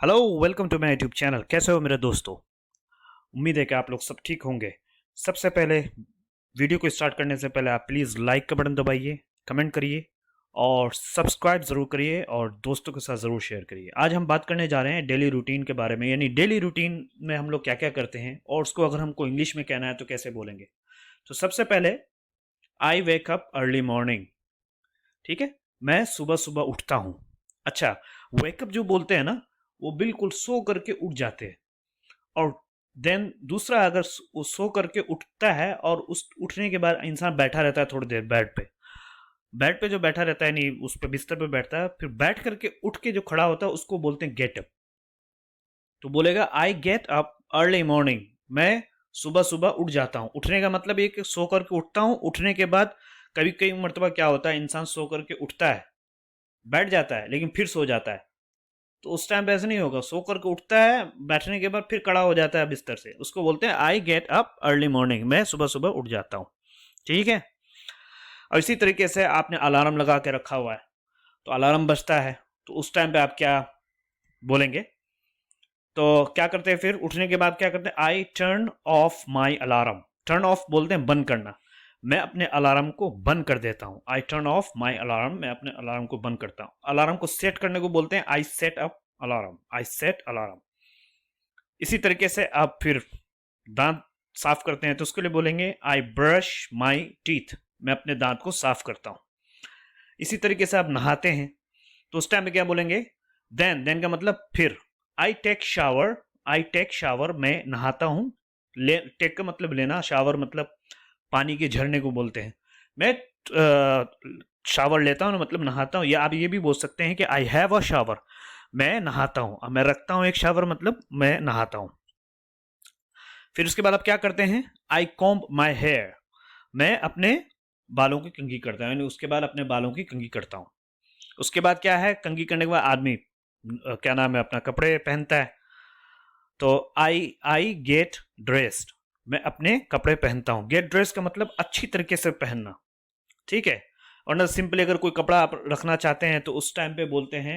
Hello, welcome to my YouTube channel. कैसे हो मेरे दोस्तों? उम्मीद है कि आप लोग सब ठीक होंगे। सबसे पहले वीडियो को स्टार्ट करने से पहले आप प्लीज़ लाइक का बटन दबाइए, कमेंट करिए और सब्सक्राइब ज़रूर करिए और दोस्तों के साथ ज़रूर शेयर करिए। आज हम बात करने जा रहे हैं डेली रूटीन के बारे में, यानी डेली रूटीन में हम लोग क्या क्या करते हैं और उसको अगर हमको इंग्लिश में कहना है तो कैसे बोलेंगे। तो सबसे पहले, आई वेक अप अर्ली मॉर्निंग। ठीक है, मैं सुबह सुबह उठता हूँ। अच्छा, वेकअप जो बोलते हैं ना, वो बिल्कुल सो करके उठ जाते हैं। और देन दूसरा, अगर वो सो करके उठता है और उस उठने के बाद इंसान बैठा रहता है थोड़ी देर बेड पे जो बैठा रहता है, नहीं उस पे बिस्तर पे बैठता है, फिर बैठ करके उठ के जो खड़ा होता है उसको बोलते हैं गेट अप। तो बोलेगा I get up early morning, मैं सुबह सुबह उठ जाता हूँ। उठने का मतलब ये कि सो करके उठता हूँ। उठने के बाद कभी कई मरतबा क्या होता है, इंसान सो करके उठता है, बैठ जाता है, लेकिन फिर सो जाता है। तो उस टाइम पे ऐसे नहीं होगा, सो करके उठता है, बैठने के बाद फिर खड़ा हो जाता है बिस्तर से, उसको बोलते हैं I get up early morning, मैं सुबह सुबह उठ जाता हूँ। ठीक है। और इसी तरीके से आपने अलार्म लगा के रखा हुआ है, तो अलार्म बजता है, तो उस टाइम पे आप क्या बोलेंगे? तो क्या करते हैं, फिर उठने के बाद क्या करते हैं? I turn of my alarm. Turn off बोलते हैं बंद करना। मैं अपने अलार्म को बंद कर देता हूँ। I turn of my alarm, मैं अपने अलार्म को बंद करता हूँ। अलार्म को सेट करने को बोलते हैं आई सेट अप अलार्म, आई सेट अलार्म। इसी तरीके से आप फिर दांत साफ करते हैं, तो उसके लिए बोलेंगे आई ब्रश माई टीथ, मैं अपने दांत को साफ करता हूँ। इसी तरीके से आप नहाते हैं, तो उस टाइम में क्या बोलेंगे? देन का मतलब फिर। I take shower, I take shower, मैं नहाता हूँ। टेक का मतलब लेना, शावर मतलब पानी के झरने को बोलते हैं। मैं शावर लेता हूँ मतलब नहाता हूँ। या आप ये भी बोल सकते हैं कि आई हैव अ शावर, मैं नहाता हूँ। मैं रखता हूँ एक शावर, मतलब मैं नहाता हूँ। फिर उसके बाद आप क्या करते हैं? आई कॉम्ब माई हेयर, मैं अपने बालों की कंघी करता हूँ, यानी उसके बाद अपने बालों की कंघी करता हूँ। उसके बाद क्या है, कंघी करने के बाद आदमी क्या नाम है, अपना कपड़े पहनता है। तो आई आई गेट ड्रेस्ड, मैं अपने कपड़े पहनता हूँ। गेट ड्रेस का मतलब अच्छी तरीके से पहनना। ठीक है। और ना सिंपली अगर कोई कपड़ा आप रखना चाहते हैं तो उस टाइम पे बोलते हैं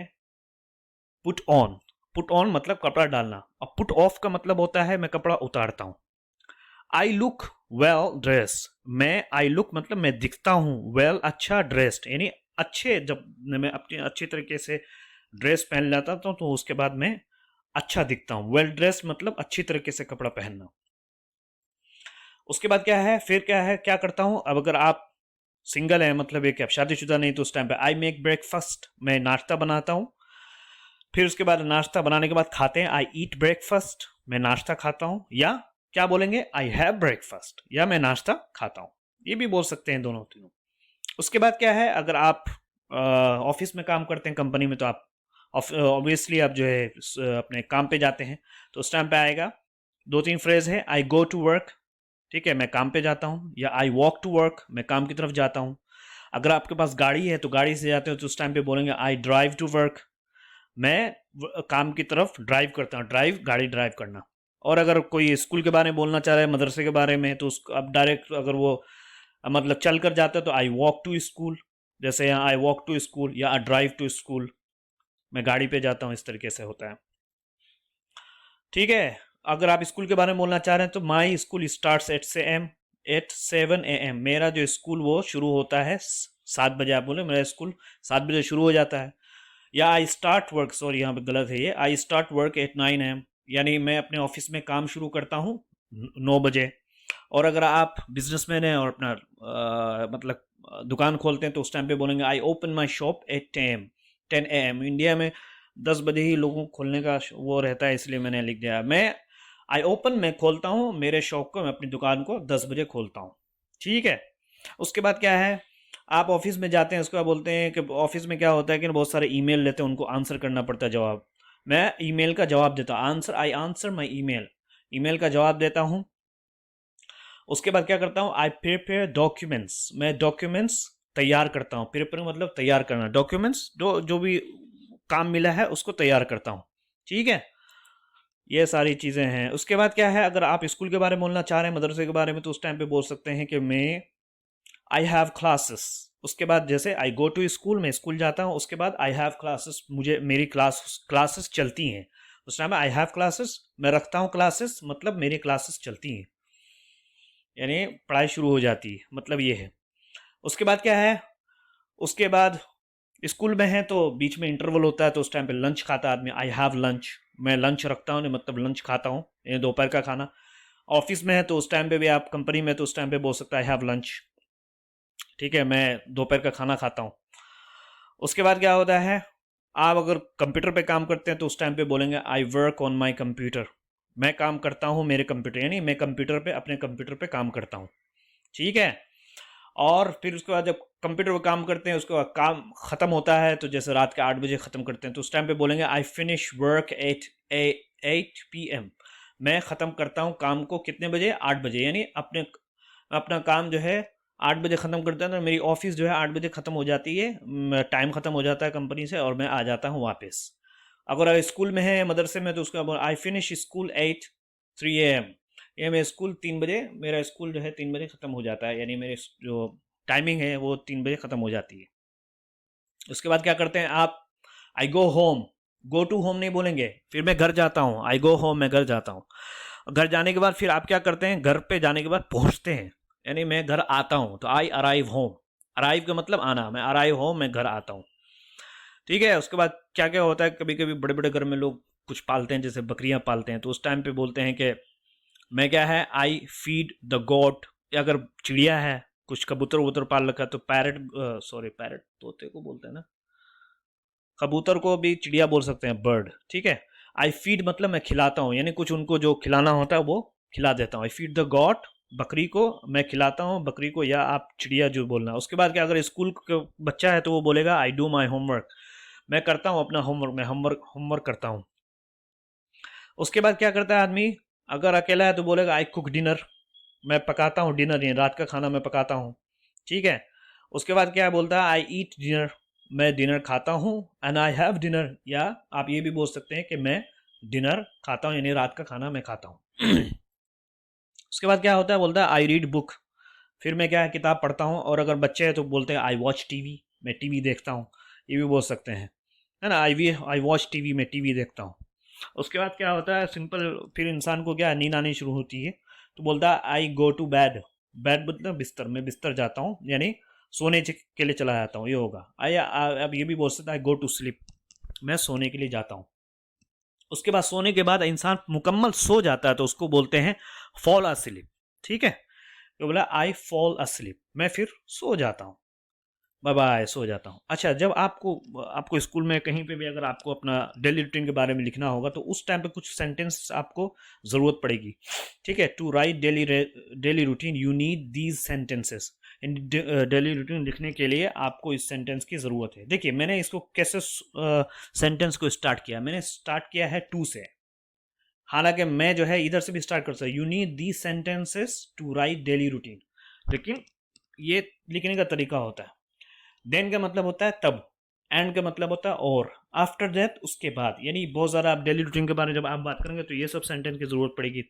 पुट ऑन। पुट ऑन मतलब कपड़ा डालना, और पुट ऑफ का मतलब होता है मैं कपड़ा उतारता हूँ। आई लुक वेल ड्रेस, मैं आई लुक मतलब मैं दिखता हूँ, वेल अच्छा, ड्रेस्ड यानी अच्छे। जब मैं अपनी अच्छी तरीके से ड्रेस पहन लेता हूँ तो उसके बाद मैं अच्छा दिखता हूँ। वेल ड्रेस मतलब अच्छी तरीके से कपड़ा पहनना। उसके बाद क्या है, फिर क्या है, क्या करता हूँ? अब अगर आप सिंगल है, मतलब एक आप शादीशुदा नहीं, तो उस टाइम पे आई मेक ब्रेकफास्ट, मैं नाश्ता बनाता हूँ। फिर उसके बाद नाश्ता बनाने के बाद खाते हैं, आई ईट ब्रेकफास्ट, मैं नाश्ता खाता हूँ। या क्या बोलेंगे? आई हैव ब्रेकफास्ट, या मैं नाश्ता खाता हूँ। ये भी बोल सकते हैं, दोनों तीनों। उसके बाद क्या है, अगर आप ऑफिस में काम करते हैं, कंपनी में, तो आप ऑब्वियसली आप जो है अपने काम पे जाते हैं, तो उस टाइम पे आएगा दो तीन फ्रेज है। आई गो टू वर्क, ठीक है, मैं काम पे जाता हूँ। या आई वॉक टू वर्क, मैं काम की तरफ जाता हूँ। अगर आपके पास गाड़ी है तो गाड़ी से जाते हो, तो उस टाइम पे बोलेंगे आई ड्राइव टू वर्क, मैं काम की तरफ ड्राइव करता हूँ। ड्राइव गाड़ी ड्राइव करना। और अगर कोई स्कूल के बारे में बोलना चाह रहा है, मदरसे के बारे में, तो उसको अब डायरेक्ट अगर वो मतलब चल कर जाता है तो आई वॉक टू स्कूल। जैसे यहाँ आई वॉक टू स्कूल या आई ड्राइव टू स्कूल, मैं गाड़ी पे जाता हूँ, इस तरीके से होता है। ठीक है। अगर आप स्कूल के बारे में बोलना चाह रहे हैं तो my school starts at 7 AM, मेरा जो स्कूल वो शुरू होता है 7 बजे। आप बोले मेरा स्कूल 7 बजे शुरू हो जाता है। या आई स्टार्ट वर्क, सॉरी यहाँ पे गलत है ये, I start work at 9 AM, यानी मैं अपने ऑफिस में काम शुरू करता हूँ 9 बजे। और अगर आप बिजनेसमैन हैं और अपना मतलब दुकान खोलते हैं, तो उस टाइम पे बोलेंगे I open my shop at 10 AM। India में 10 बजे ही लोगों को खोलने का वो रहता है, इसलिए मैंने लिख दिया। आई ओपन, मैं खोलता हूँ मेरे शॉप को, मैं अपनी दुकान को 10 बजे खोलता हूँ। ठीक है। उसके बाद क्या है, आप ऑफिस में जाते हैं, उसके बाद बोलते हैं कि ऑफिस में क्या होता है कि बहुत सारे ईमेल लेते हैं, उनको आंसर करना पड़ता है, जवाब। मैं ईमेल का जवाब देता हूँ, answer, I answer my email, email का जवाब देता हूँ। उसके बाद क्या करता हूँ, आई प्रिपेयर डॉक्यूमेंट्स, मैं डॉक्यूमेंट्स तैयार करता हूँ। प्रिपेयर मतलब तैयार करना, डॉक्यूमेंट्स जो जो भी काम मिला है उसको तैयार करता हूँ। ठीक है। ये सारी चीज़ें हैं। उसके बाद क्या है, अगर आप स्कूल के बारे में बोलना चाह रहे हैं, मदरसे के बारे में, तो उस टाइम पे बोल सकते हैं कि मैं आई हैव क्लासेस। उसके बाद जैसे आई गो टू स्कूल, मैं स्कूल जाता हूँ। उसके बाद आई हैव क्लासेस, मुझे मेरी क्लासेस चलती हैं। उस टाइम पे आई हैव क्लासेस, मैं रखता हूँ क्लासेस, मतलब मेरी क्लासेस चलती हैं, यानी पढ़ाई शुरू हो जाती है, मतलब ये है। उसके बाद क्या है, उसके बाद स्कूल में है तो बीच में इंटरवल होता है, तो उस टाइम पे लंच खाता है आदमी, आई हैव लंच, मैं लंच रखता हूँ, मतलब लंच खाता हूँ, ये दोपहर का खाना। ऑफिस में है तो उस टाइम पे भी, आप कंपनी में तो उस टाइम पे बोल सकता है आई हैव लंच, ठीक है, मैं दोपहर का खाना खाता हूँ। उसके बाद क्या होता है, आप अगर कंप्यूटर पे काम करते हैं तो उस टाइम पे बोलेंगे I work on my computer, मैं काम करता हूँ मेरे कंप्यूटर, यानी मैं कंप्यूटर पे, अपने कंप्यूटर पे काम करता हूँ, ठीक है। और फिर उसके बाद जब कंप्यूटर पे काम करते हैं, उसके बाद काम खत्म होता है, तो जैसे रात के 8 बजे खत्म करते हैं, तो उस टाइम पे बोलेंगे I finish work at 8 PM, मैं खत्म करता हूँ काम को कितने बजे, 8 बजे, यानी अपने अपना काम जो है 8 बजे ख़त्म करता है, तो मेरी ऑफिस जो है 8 बजे ख़त्म हो जाती है, टाइम ख़त्म हो जाता है कंपनी से, और मैं आ जाता हूँ वापस। अगर आप स्कूल में है, मदरसे में, तो उसका आई फिनिश स्कूल 8 3 AM, ये मैं स्कूल 3 बजे, मेरा स्कूल जो है 3 बजे ख़त्म हो जाता है, यानी मेरे जो टाइमिंग है वो 3 बजे ख़त्म हो जाती है। उसके बाद क्या करते हैं आप, I go home, go to home नहीं बोलेंगे, फिर मैं घर जाता हूँ, आई गो होम, मैं घर जाता हूँ। घर जाने के बाद फिर आप क्या करते हैं, घर पे जाने के बाद पहुंचते हैं, यानी मैं घर आता हूँ, तो आई अराइव होम, अराइव का मतलब आना, मैं अराइव होम, मैं घर आता हूँ, ठीक है। उसके बाद क्या क्या होता है, कभी कभी बड़े बड़े घर में लोग कुछ पालते हैं, जैसे बकरियां पालते हैं, तो उस टाइम पे बोलते हैं कि मैं क्या है, आई फीड द गॉड, या अगर चिड़िया है, कुछ कबूतर वबूतर पाल रखा है, तो पैरट, सॉरी पैरट तोते को बोलते हैं ना, कबूतर को भी चिड़िया बोल सकते हैं, बर्ड, ठीक है। आई फीड मतलब मैं खिलाता हूँ, यानी कुछ उनको जो खिलाना होता है वो खिला देता हूँ, आई फीड द गॉट, बकरी को मैं खिलाता हूँ, बकरी को, या आप चिड़िया जो बोलना। उसके बाद क्या, अगर स्कूल का बच्चा है तो वो बोलेगा आई डू माई होमवर्क, मैं करता हूँ अपना होमवर्क, मैं होमवर्क होमवर्क करता हूँ। उसके बाद क्या करता है आदमी, अगर अकेला है तो बोलेगा आई कुक डिनर, मैं पकाता हूँ डिनर, यानी रात का खाना मैं पकाता हूँ, ठीक है। उसके बाद क्या बोलता है, आई ईट डिनर, मैं डिनर खाता हूँ, एंड आई हैव डिनर, या आप ये भी बोल सकते हैं कि मैं डिनर खाता हूँ, यानी रात का खाना मैं खाता हूँ। उसके बाद क्या होता है, बोलता है आई रीड बुक, फिर मैं क्या है, किताब पढ़ता हूँ। और अगर बच्चे हैं तो बोलते हैं आई वॉच टीवी, मैं टीवी देखता हूँ, ये भी बोल सकते हैं, है ना, आई वॉच टीवी, मैं टीवी देखता हूँ। उसके बाद क्या होता है, सिंपल, फिर इंसान को क्या नींद आनी शुरू होती है, तो बोलता है आई गो टू बेड, बेड मतलब बिस्तर, मैं बिस्तर जाता हूँ, यानी सोने के लिए चला जाता हूँ, ये होगा आई। अब ये भी बोल सकता है आई गो टू स्लीप, मैं सोने के लिए जाता हूँ। उसके बाद सोने के बाद इंसान मुकम्मल सो जाता है, तो उसको बोलते हैं फॉल अस्लीप, ठीक है। तो बोला आई फॉल अस्लीप, मैं फिर सो जाता हूँ, बाय बाय, सो जाता हूँ। अच्छा, जब आपको आपको स्कूल में कहीं पे भी अगर आपको अपना डेली रूटीन के बारे में लिखना होगा, तो उस टाइम पे कुछ सेंटेंस आपको ज़रूरत पड़ेगी, ठीक है। To write daily routine you need these sentences, इन डेली रूटीन लिखने के लिए आपको इस सेंटेंस की ज़रूरत है। देखिए मैंने इसको कैसे सेंटेंस को स्टार्ट किया, मैंने स्टार्ट किया है टू से, हालांकि मैं जो है इधर से भी स्टार्ट कर सकता, you need these sentences to write daily routine, लेकिन ये लिखने का तरीका होता है। देन का मतलब होता है तब, एंड का मतलब होता है और, आफ्टर दैट उसके बाद, यानी बहुत ज़्यादा आप डेली रूटीन के बारे में जब आप बात करेंगे तो ये सब सेंटेंस की ज़रूरत पड़ेगी,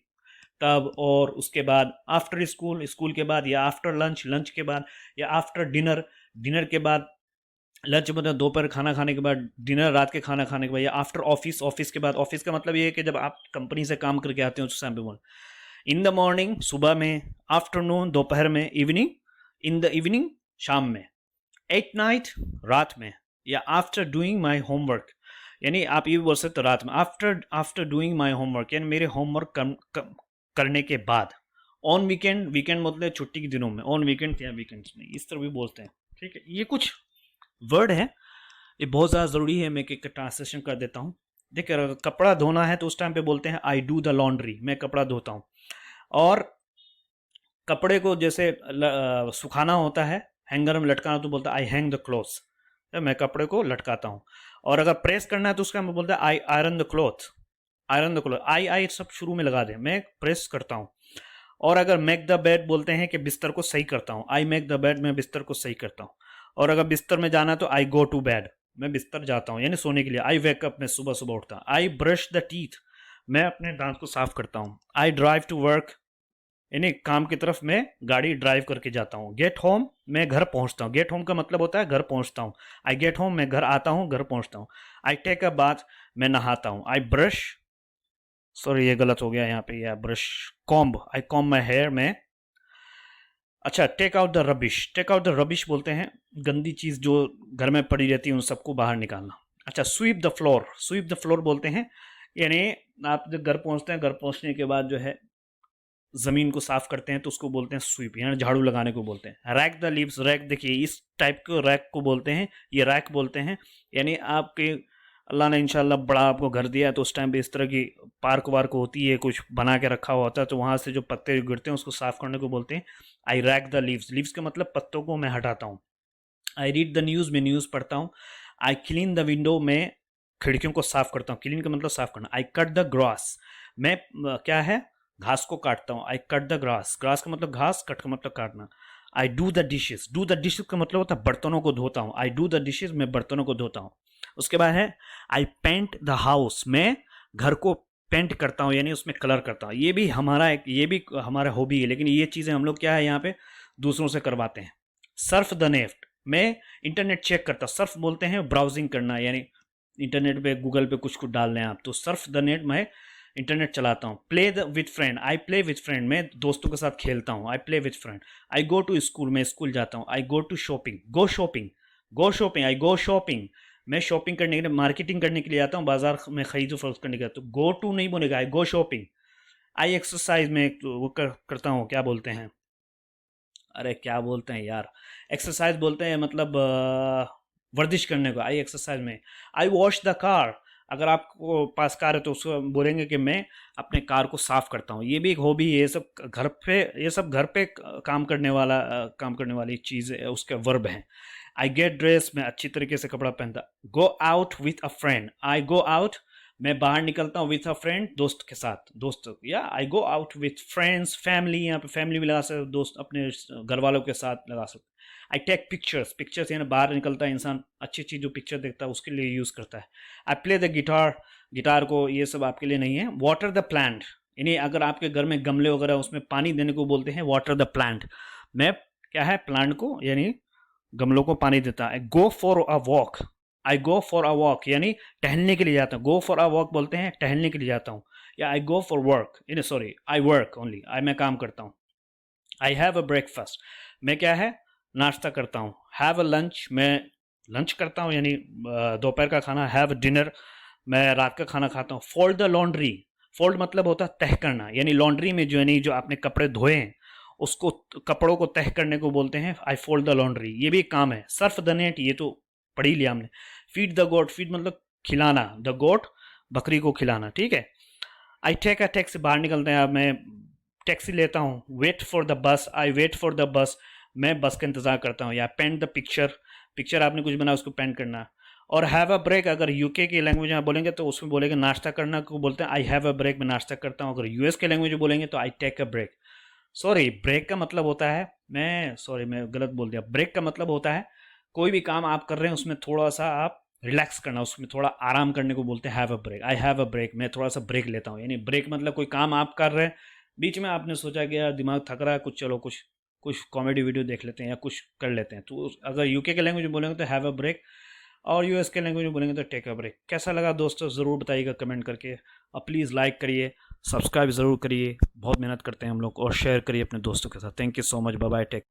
तब, और, उसके बाद, आफ्टर स्कूल, स्कूल के बाद, या आफ्टर लंच, लंच के बाद, या आफ्टर डिनर, डिनर के बाद, लंच मतलब दोपहर खाना खाने के बाद, डिनर रात के खाना खाने के बाद, या आफ्टर ऑफिस, ऑफिस के बाद। ऑफिस का मतलब ये है कि जब आप कंपनी से काम करके आते हो उस टाइम पे बोल, इन द मॉर्निंग सुबह में, आफ्टरनून दोपहर में, इवनिंग इन द इवनिंग शाम में, एट नाइट रात में, या आफ्टर डूइंग माई होमवर्क, यानी आप ये भी बोल सकते हो रात में, after after doing my homework, यानी मेरे होमवर्क करने के बाद, ऑन वीकेंड, वीकेंड मतलब छुट्टी के दिनों में, ऑन वीकेंड या वीकेंड्स में, इस तरह भी बोलते हैं, ठीक है। ये कुछ वर्ड है, ये बहुत ज़्यादा ज़रूरी है, मैं एक ट्रांसलेशन कर देता हूँ। देखिए अगर कपड़ा धोना है तो उस टाइम पे बोलते हैं आई डू द लॉन्ड्री, मैं कपड़ा धोता हूँ। और कपड़े को जैसे सुखाना होता है, हैंगर में लटकाना, तो बोलता है आई हैंग द क्लॉथ्स, मैं कपड़े को लटकाता हूँ। और अगर प्रेस करना है तो उसका मैं बोलता है I iron the cloth, iron the cloth, I सब शुरू में लगा दें, मैं प्रेस करता हूँ। और अगर मेक द बेड बोलते हैं कि बिस्तर को सही करता हूँ, आई मेक द बेड, मैं बिस्तर को सही करता हूँ। और अगर बिस्तर में जाना है तो आई गो टू बेड, मैं बिस्तर जाता हूँ, यानी सोने के लिए। आई वेकअप, मैं सुबह सुबह उठता हूँ। आई ब्रश द टीथ, मैं अपने दांत को साफ करता हूँ। आई ड्राइव टू वर्क, यानी काम की तरफ मैं गाड़ी ड्राइव करके जाता हूँ। गेट होम, मैं घर पहुँचता हूँ, गेट होम का मतलब होता है घर पहुँचता हूँ। आई गेट होम, मैं घर आता हूँ, घर पहुँचता हूँ। आई टेक अ बाथ, मैं नहाता हूँ। आई ब्रश, सॉरी ये गलत हो गया यहाँ पे, या brush, comb, I comb my hair में। अच्छा, take out the rubbish, take out the rubbish बोलते हैं गंदी चीज़ जो घर में पड़ी रहती है उन सबको बाहर निकालना। अच्छा, sweep the floor, sweep the floor बोलते हैं यानी आप जब घर पहुंचते हैं, घर पहुंचने के बाद जो है ज़मीन को साफ करते हैं तो उसको बोलते हैं स्वीप, यानी झाड़ू लगाने को बोलते हैं। रैक द लीव्स, रैक देखिए इस टाइप को रैक को बोलते हैं, ये रैक बोलते हैं। यानी आपके अल्लाह ने इंशाल्लाह बड़ा आपको घर दिया है तो उस टाइम पे इस तरह की पार्क वार्क होती है, कुछ बना के रखा हुआ होता है, तो वहाँ से जो पत्ते गिरते हैं उसको साफ करने को बोलते हैं आई रैक द लीव्स। लीव्स का मतलब पत्तों को मैं हटाता हूँ। आई रीड द न्यूज़, में न्यूज़ पढ़ता हूँ। आई क्लीन द विंडो, में खिड़कियों को साफ करता हूँ। क्लीन का मतलब साफ करना। आई कट द ग्रास, मैं क्या है घास को काटता हूँ। I cut the grass, grass का मतलब घास, कट का मतलब काटना। I do the dishes, do the dishes का मतलब होता है बर्तनों को धोता हूँ। आई डू द डिशेज, मैं बर्तनों को धोता हूँ। उसके बाद है आई पेंट द हाउस, मैं घर को पेंट करता हूँ यानी उसमें कलर करता हूँ। ये भी हमारा एक, ये भी हमारा हॉबी है, लेकिन ये चीज़ें हम लोग क्या है यहाँ पे दूसरों से करवाते हैं। सर्फ द नेट, मैं इंटरनेट चेक करता, सर्फ बोलते हैं ब्राउजिंग करना, यानी इंटरनेट पे गूगल पे कुछ डाल रहे हैं आप, तो सर्फ द नेट मैं इंटरनेट चलाता हूँ। Play the with friend, I play with friend, मैं दोस्तों के साथ खेलता हूँ। I play with friend. I go to school, मैं स्कूल जाता हूँ। I go to shopping, go shopping, go shopping, I go shopping, मैं शॉपिंग करने के लिए, मार्केटिंग करने के लिए आता हूँ, बाजार में खरीद फरोख्त करने के लिए। तो गो टू नहीं बोलेगा, आई गो शॉपिंग। आई एक्सरसाइज, में वो करता हूँ, क्या बोलते हैं, अरे क्या बोलते हैं यार, एक्सरसाइज बोलते हैं मतलब वर्जिश करने को, आई एक्सरसाइज में। आई वॉश द कार, अगर आपको पास कार है तो उसको बोलेंगे कि मैं अपने कार को साफ करता हूँ। ये भी एक हॉबी है, ये सब घर पे, ये सब घर पे काम करने वाला काम करने वाली चीज़ है, उसके वर्ब हैं। आई गेट ड्रेस, मैं अच्छी तरीके से कपड़ा पहनता। गो out with a friend, I go out, मैं बाहर निकलता हूँ विथ अ फ्रेंड, दोस्त के साथ, दोस्त, या I go out with friends, family, यहाँ पे फैमिली भी लगा सकते, दोस्त अपने घर वालों के साथ लगा सकते। आई टेक पिक्चर्स, पिक्चर्स यानी बाहर निकलता है इंसान, अच्छी अच्छी जो पिक्चर देखता है उसके लिए यूज़ करता है। I play the guitar, guitar को, ये सब आपके लिए नहीं है। वाटर द प्लांट, यानी अगर आपके घर में गमले वगैरह उसमें पानी देने को बोलते हैं वाटर द प्लांट। मैं क्या है प्लांट को यानी गमलों को पानी देता है। Go for a walk, I go for a walk यानी टहलने के लिए जाता हूँ। गो फॉर अ वॉक बोलते हैं टहलने के लिए जाता हूँ। या I go for work, in sorry I work only, I मैं काम करता हूँ। आई हैव अ ब्रेकफास्ट, मैं क्या है नाश्ता करता हूँ। हैव अ लंच, मैं लंच करता हूँ यानी दोपहर का खाना। हैव डिनर, मैं रात का खाना खाता हूँ। फोल्ड द लॉन्ड्री, फोल्ड मतलब होता है तह करना, यानी लॉन्ड्री में जो यानी जो आपने कपड़े धोए हैं उसको, कपड़ों को तह करने को बोलते हैं आई फोल्ड द लॉन्ड्री, ये भी एक काम है। सर्फ द नेट, ये तो पढ़ ही लिया हमने। फीड द गोट, फीड मतलब खिलाना, द गोट बकरी को खिलाना, ठीक है। आई टेक अ टैक्सी, बाहर निकलते हैं, अब मैं टैक्सी लेता हूँ। Wait for the bus, I wait for the bus, मैं बस का इंतजार करता हूँ। या पेंट द पिक्चर, पिक्चर आपने कुछ बना उसको पेंट करना। और हैव अ ब्रेक, अगर यूके की लैंग्वेज में बोलेंगे तो उसमें बोलेंगे नाश्ता करना को बोलते हैं आई हैव अ ब्रेक, मैं नाश्ता करता हूँ। अगर यूएस के लैंग्वेज में बोलेंगे तो I take a break. Sorry, break का मतलब होता है, मैं गलत बोल दिया। ब्रेक का मतलब होता है कोई भी काम आप कर रहे हैं उसमें थोड़ा सा आप रिलैक्स करना, उसमें थोड़ा आराम करने को बोलते हैं have a break. I have a break, मैं थोड़ा सा ब्रेक लेता हूँ। यानी ब्रेक मतलब कोई काम आप कर रहे हैं, बीच में आपने सोचा कि यार दिमाग थक रहा है, कुछ चलो कुछ कुछ कॉमेडी वीडियो देख लेते हैं या कुछ कर लेते हैं, तो अगर यूके के लैंग्वेज में बोलेंगे तो हैव अ ब्रेक, और यूएस के लैंग्वेज में बोलेंगे तो टेक अ ब्रेक। कैसा लगा दोस्तों ज़रूर बताइएगा कमेंट करके, और प्लीज़ लाइक करिए, सब्सक्राइब ज़रूर करिए, बहुत मेहनत करते हैं हम लोग, और शेयर करिए अपने दोस्तों के साथ। Thank you so much, bye bye, take.